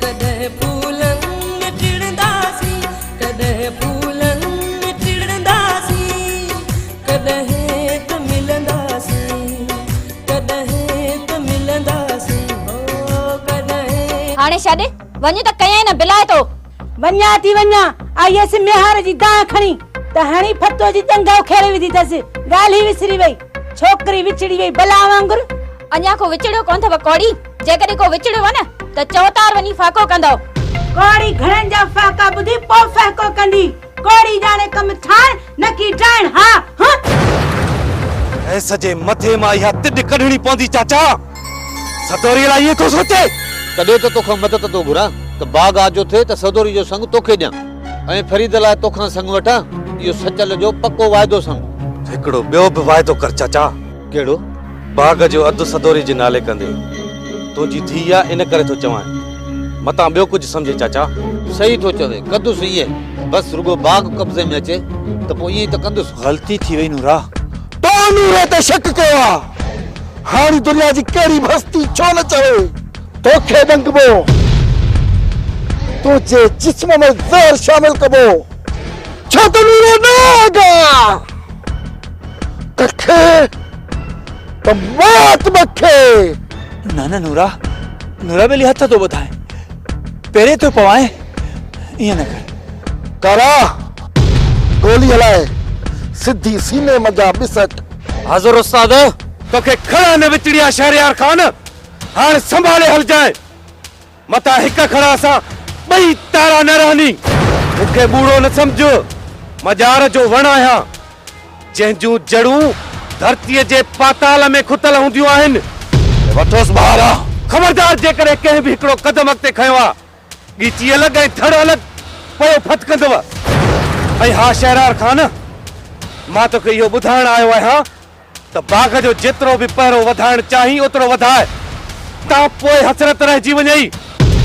कदह फूलन में टिड़दासी कदह फूलन में टिड़दासी कदह त मिलंदासी कदह त मिलंदासी हो कदह हाणे छॾ वञ त कयां न बिलाए तो वञा थी वञा आईएस मेहार जी दां खणी त हणी फतो जी टंगाव खेड़े विधी तस गाली विसरी वई छोकरी विछड़ी वई बला वांगुर अञा को विचड़ो कोन थव कौड़ी जेकॾहिं को विचड़ो व न त चौतार वञी फाको कंदो कौड़ी घणनि जा फाका बुधी पो फाको कंदी कौड़ी जाने कम ठाण नकी ठाण हा हा ऐसा जे मथे मा या तिड कढणी पवंदी चाचा सदोरी ला ये तो सोचे कदे तो तोखा मदद तो घुरा त बाग आजो थे त सदोरी जो संग तोखे ॾियां ऐं फरीद ला तोखा संग वठा यो सचल जो पक्को वायदो संग एकड़ो बियो भी वायदो कर चाचा केड़ो बाग जो अध सदोरी जे नाले कंदे तुझी धीया इन करे तो चवां मता बियो कुछ समझे चाचा सही तो चवे कदु सही है बस रुगो बाग कब्जे में अचे त पो ये त कंदुस गलती थी वई नूरा तो नूरे ते शक कयो हानी दुनिया जी केड़ी बस्ती छो न चवे तोखे दंगबो तुझे जिस्म में जहर शामिल कबो छो तो नूरे ना आगा कखे तो बात मखे ना ना नूरा नूरा बेली हथ तो बताए पेरे तो पवाए ये न कर करा गोली हलाए सिद्धी सीने मजा बिसट हाजुर उस्ताद तोखे खड़ा न विचड़िया शहरयार खान हां संभाले हल जाए मता हिक खड़ा सा बई तारा न रहनी मुखे बूढ़ो न समझो मजार जो वण आया जंहिंजूं जड़ूं धरतीअ जे पाताल में खुतल हूंदियूं आहिनि वठोस ॿाहिरां खबरदार जेकॾहिं कंहिं बि हिकिड़ो कदम अॻिते खयो आहे ॻीची अलॻि ऐं धड़ अलॻि पयो फतकंदव ऐं हा शहरयार खान मां तोखे इहो ॿुधाइण आयो आहियां त बाग जो जेतिरो बि पहिरो वधाइण चाहीं ओतिरो वधाए तां पोइ हसरत रहिजी वञई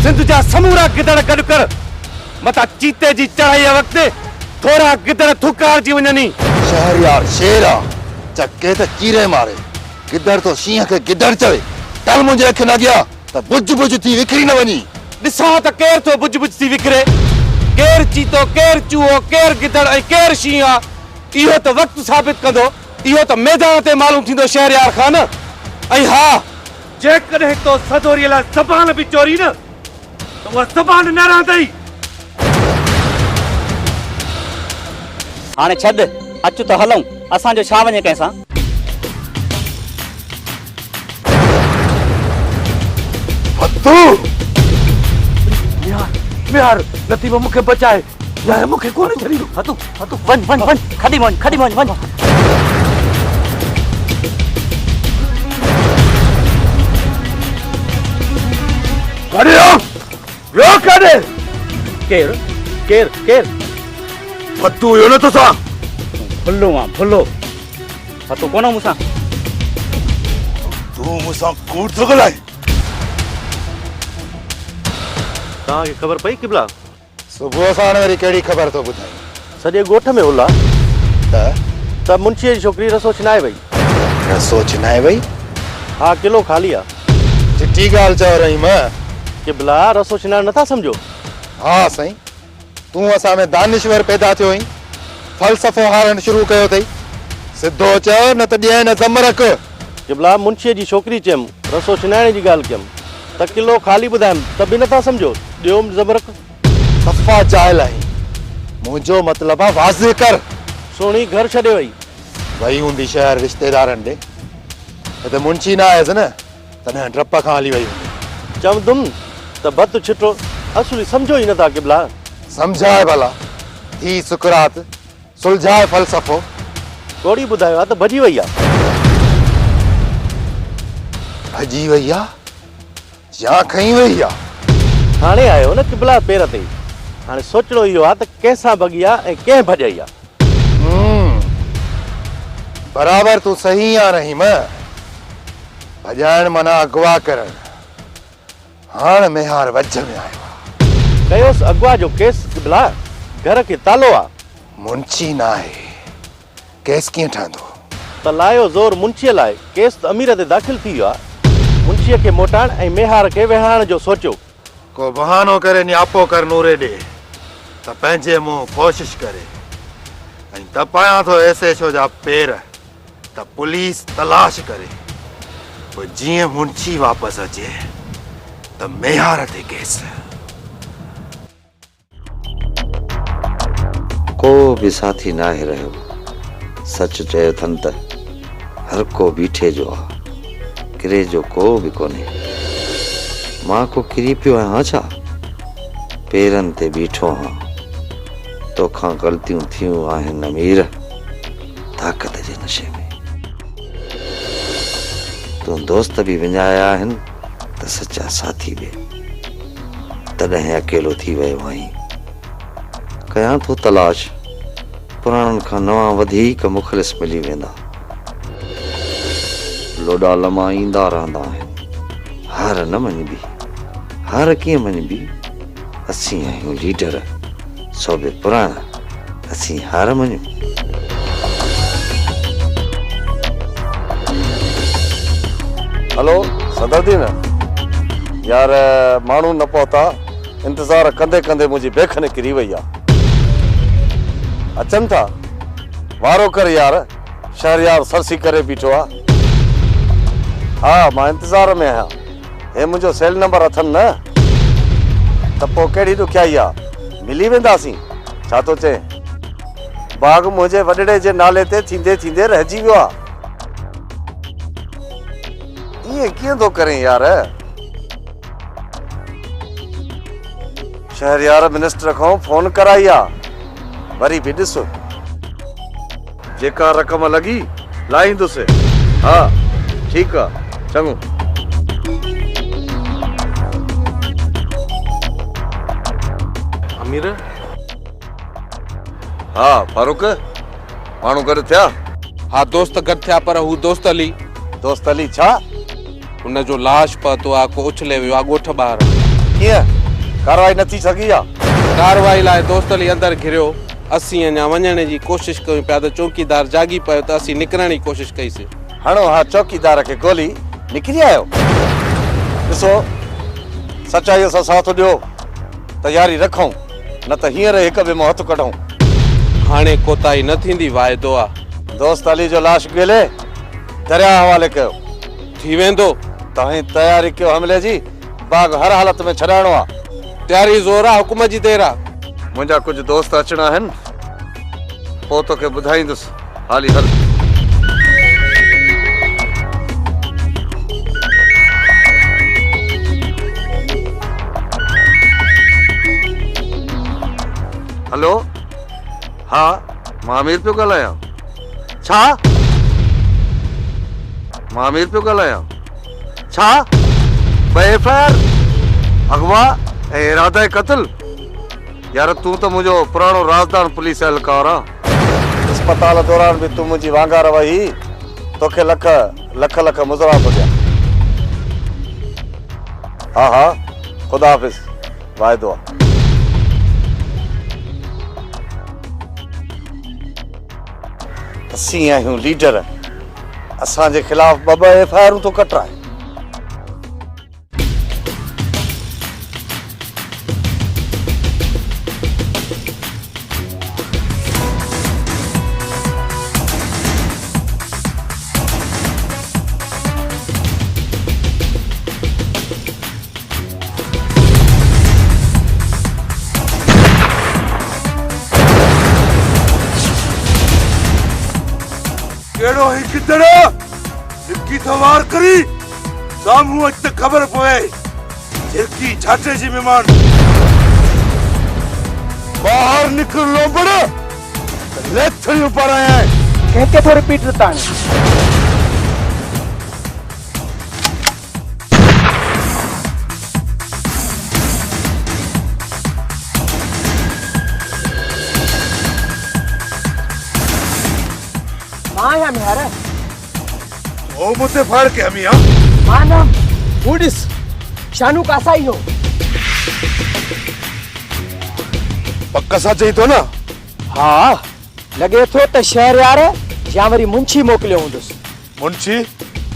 सिंध जा समूरा गिदड़ गॾु कर मता चीते जी चढ़ाईअ वक़्तु थोरा गिदड़ थुकारजी वञनि शहरयार शेर आ चके त चीरे मारे गिदड़ तो शींह के गिदड़ चवे टल मुंहिंजे अखियुनि अॻियां त बुझ बुझ थी विकिरी न वञी ॾिसां त केर थो बुझ बुझ थी विकिरे केर चीतो केर चूहो केर गिदड़ ऐं केर शींह आहे इहो त वक़्तु साबित कंदो इहो त मैदान ते मालूम थींदो शहरयार खान ऐं हा जेकॾहिं तो सदोरीअ लाइ ज़बान बि चोरी न त उहा ज़बान न रहंदई हाणे छॾ अच त हलऊं असांजो छा वञे कंहिंसां तू यार नतीबो मुखे बचाए यार मुखे कोन छड़ी हतू हतू वन वन वन खड़ी वन वन अरे यो करे केर केर केर फतू यो न तो सा फुल्लो हतू कोन मुसा तू मुसा कूड़ तो गलाई ता के खबर पई किबला सुबह साण वरी केड़ी खबर तो बुधाई सजे गोठ में होला त मुंशी जी छोकरी रसो छिनाए वई हां किलो खाली आ चिट्ठी गाल चव रही मां किबला रसो छिना नथा समझो हाँ सही तू असा में दानिश्वर पैदा थियो ही फलसफो हारण शुरू कयो तई सिद्धो चयो न त ॾिए न ज़मरक किबला मुंशी जी छोकरी चम रसो छिनाइण जी गाल कयम त किलो खाली बुधायम त बि नथा समझो ॾियोम ज़मरक सफ़ा जायल आई मुंहिंजो मतलब आ वाज़े कर सोणी घर छॾे वई हूंदी शहर रिश्तेदारनि ॾे त मुंशी न आयसि न तॾहिं डप खां हली वई हूंदी चवंदुम त बत छिटो असली समझो ही नथा किबला समझाए भला थी सुकरात सुलझाए फलसफो कोड़ी बुधायो आ त भजी वई आ भजी वई आ या खई वई आ हाणे आयो न किबला पेर ते हाणे सोचणो इहो आ त कंहिंसां भगी आ ऐं कंहिं भॼई आ बराबर तू सही आ रहीम भॼाइण माना अगवा करण हाणे मेहार वज में आयो कयोस अगवा जो केस किबला घर के तालो आ मुंशी ना है केस कीअं ठहंदो त लायो ज़ोर मुंशीअ लाइ केस त अमीर ते दाख़िल थी वियो आ मुंशीअ खे मोटाइण ऐं मेहार खे विहारण जो सोचियो को बहानो करे न्यापो कर नूरे दे त पंहिंजे मुंहुं कोशिश करे ऐं तपायां थो ऐसे छो जा पेर त पुलिस तलाश करे पोइ जीअं मुंशी वापसि अचे त मेहार ते केस को भी साथी ना ही रहो सच चयो थन त हर को बीठे जो आहे किरे जो को भी कोने मां को किरी पियो आहियां छा पेरनि ते बीठो हां तोखां ग़लतियूं थियूं आहिनि अमीर ताक़त जे नशे में तूं दोस्त भी विञाया आहिनि त सच्चा साथी बि तॾहिं अकेलो थी वियो आहीं कयां थो तलाश पुराणनि खां नवां वधीक मुख़लिस मिली वेंदा लोॾा लमा ईंदा रहंदा आहिनि हार न मञबी हार कीअं मञबी असीं आहियूं लीडर सो बि पुराणा असीं हार मञूं हेलो सदरुद्दीन यार माण्हू न पहुता इंतज़ार कंदे कंदे मुंहिंजी बेख निकिरी वई आहे अचनि था वारो कर यार शहरयार सरसी करे बीठो आहे हा मां इंतज़ार में आहियां हे मुंहिंजो सेल नंबर अथनि न त पोइ कहिड़ी ॾुखियाई आहे मिली वेंदासीं छा थो चए बाग़ मुंहिंजे वॾड़े जे नाले ते थींदे थींदे रहिजी वियो आहे ईअं कीअं थो करें यार शहरयार मिनिस्टर खां फोन कराई आहे वरी बि ॾिस जेका रक़म लॻी लाहींदुसि हा ठीकु आहे चङो अमीर हा फारूक माण्हू गॾु थिया हाँ दोस्त गॾु थिया पर हू दोस्त अली दोस्त अली छा हुनजो लाश पतो आहे को उछले वियो आहे ॻोठ ॿाहिरि कीअं कारवाई न थी सघी आहे कारवाई लाइ दोस्त अली अंदरि घिरियो असीं अञा वञण जी कोशिशि कयूं पिया त चौकीदार जागी पियो त असीं निकिरण जी कोशिशि कईसीं हणो हा चौकीदार खे गोली निकिरी आयो ॾिसो सचाईअ सां साथ ॾियो तयारी रखूं न त हींअर हिक ॿिए मां हथु कढूं हाणे कोताही न थींदी वाइदो आहे दोस्त अली जो लाश ॻेले दरिया हवाले कयो थी वेंदो तव्हां तयारी कयो हमले जी बाग़ हर हालत में छॾाइणो आहे तयारी ज़ोर आहे हुकुम जी देर आहे मुंहिंजा कुझु दोस्त अचणा आहिनि पोइ तोखे ॿुधाईंदुसि हाली हल हेलो हा मां अमीर पियो ॻाल्हायां छा मां अमीर पियो ॻाल्हायां छा FIR अगवा ऐं इरादा क़त्ल यार तूं त मुंहिंजो पुराणो राजदान पुलिस एहलकार आहे अस्पताल दौरान बि तूं मुंहिंजी वांगार वही तोखे लख लख लख मुज़रा पुॼा हा हा ख़ुदा हाफ़िज़ वाइदो आहे असीं आहियूं लीडर असांजे ख़िलाफ़ ॿ FIR तो कटराए केड़ो ही किधर निकी तो वार करी सामू अच त खबर पवे जेकी छाटे जी मेहमान बाहर निकल लो बड़ा लेथड़ियों पर आया है कहते थो रिपीट देता है मां या मेहर ओ मुते फाड़ के हमिया मां ना उड़िस शानू कासा ही हो पक्का सा चई तो ना हाँ लगे थो त शहर यार या वरी मुंशी मोकलियो हूंदुसि मुंशी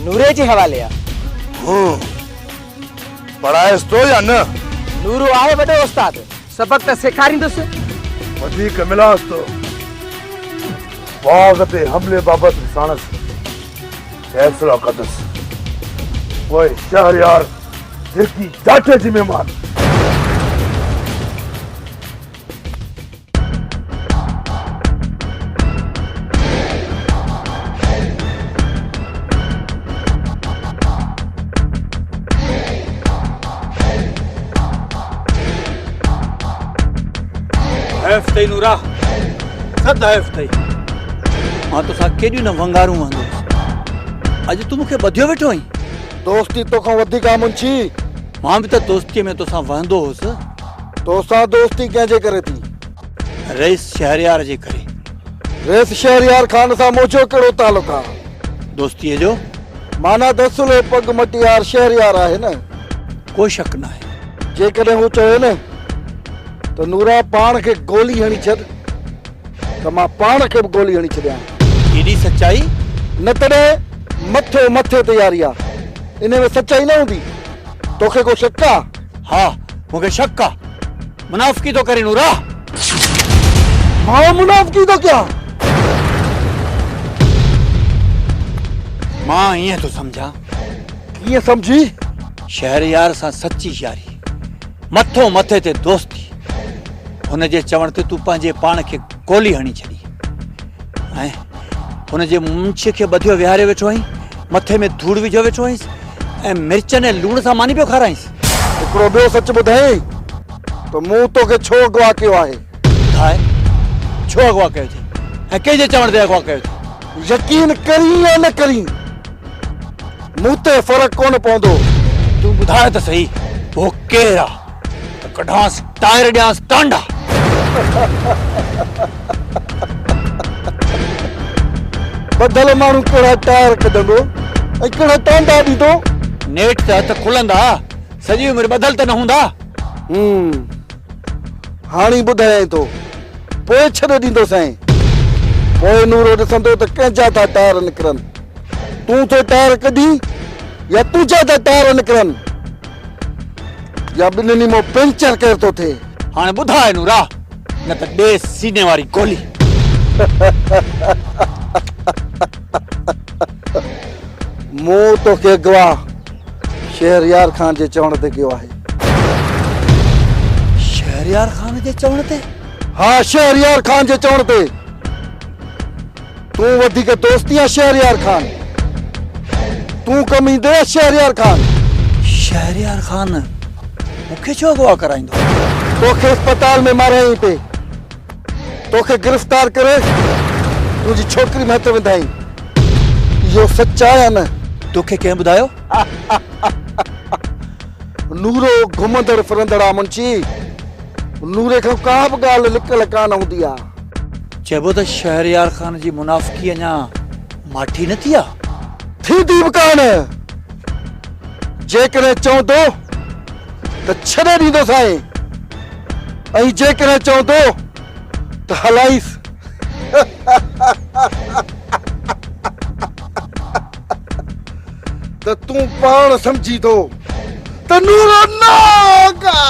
नूरे जे हवाले आहे पढ़ाएस तो या न नूरो आहे वॾो उस्ताद, सबक त सेखारींदुसि। वधीक मिलास तो बाग ते हमले बाबत साणस फैसला कदस। वो शहरयार जेकी जाटे जी मेहमान। हैफ तई नूरा, सद हैफ तई। मां तो सा केॾियूं न वंगारूं वांगुरु, अॼु तूं मूंखे ॿधियो वेठो आहीं। दोस्ती तोखां वधीक आहे मुंशी। मां बि त दोस्तीअ में तोसां वहंदो हुउसि। तोसां दोस्ती कंहिंजे करे थी? रईस शहरयार जे करे। रेस शहरयार खान सां मुंहिंजो कहिड़ो तालुक आहे? दोस्तीअ जो माना दसुले पग मटियार शहरयार आहे न। कोई शक न आहे। जेकॾहिं हू चवे न त नूरा पाण खे गोली हणी छॾ, त मां पाण खे बि गोली हणी छॾियां। एॾी सच्चाई? न तॾहिं मथे मथे तयारी आहे। इन में सच्चाई न हूंदी। तोखे को शक आहे? हा, मूंखे शक आहे। मुनाफ़िकी तो करे नूरा। मां मुनाफ़िकी थो कयां? मां ईअं थो सम्झां। कीअं सम्झी? शहरयार सां सच्ची यारी, मथो मथे ते दोस्ती। हुन जे चवण ते तूं पंहिंजे पाण खे गोली हणी छॾी ऐं हुन जे मुंशीअ खे ॿधियो विहारे वेठो आहीं, मथे में धूड़ विझो वेठो आहींसि ऐं मिर्चनि ऐं लूण सां मानी पियो खाराईंसि। हिकिड़ो ॿियो सच ॿुधाई त मूं तोखे छो अगवा कयो आहे? ॿुधाए, छो अगवा कयो अथई ऐं कंहिंजे चवण ते अगवा कयो अथई? यकीन करी या न करी, मूं ते फ़र्क़ु कोन पवंदो। तूं ॿुधाए त सही, उहो केरु आहे? त कढांसि टायर ॾियांसि टांडा। बदल माण्हू कहिड़ा टायर कढंदो ऐं कहिड़ा टांडा ॾींदो? नेट त हथ खुलंदा, सॼी उमिरि बदल त न हूंदा। हाणे ॿुधायां थो, पोइ छॾे ॾींदोसांइ। पोइ नूरो ॾिसंदो त कंहिंजा था टायर निकिरनि। तूं तो टायर कढी या तुंहिंजा था टायर निकिरनि, या ॿिन्हिनि मां पंचर केरु थो थिए। हाणे ॿुधाए नूरा, न त ॾे सीने वारी गोली। मूं तोखे गवाह शहरयार खान जे चवण ते कयो आहे। शहरयार खान जे चवण ते? हा, शहरयार खान जे चवण ते। तूं वधीक दोस्ती आहे शहरयार खान? तूं कम ईंदे शहरयार खान? शहरयार खान मूंखे छो अगवा कराईंदो? तोखे अस्पताल में मारियईं पे, तोखे गिरफ़्तार करे तुंहिंजी छोकिरी में हथ विधाई। इहो सच आहे या न? तोखे कंहिं ॿुधायो? नूरो घुमंदड़ फिरंदड़ आहे मुंशी। नूरे खां का बि ॻाल्हि लिकल कान हूंदी आहे। चइबो त शहरयार खान जी मुनाफ़िकी अञा माठी न थी आहे। थींदी बि कान। जेकॾहिं चवंदो त छॾे ॾींदोसांइ ऐं जेकॾहिं चवंदो त हलाईसि। त तूं पाण समझी थो त नूरो नागा।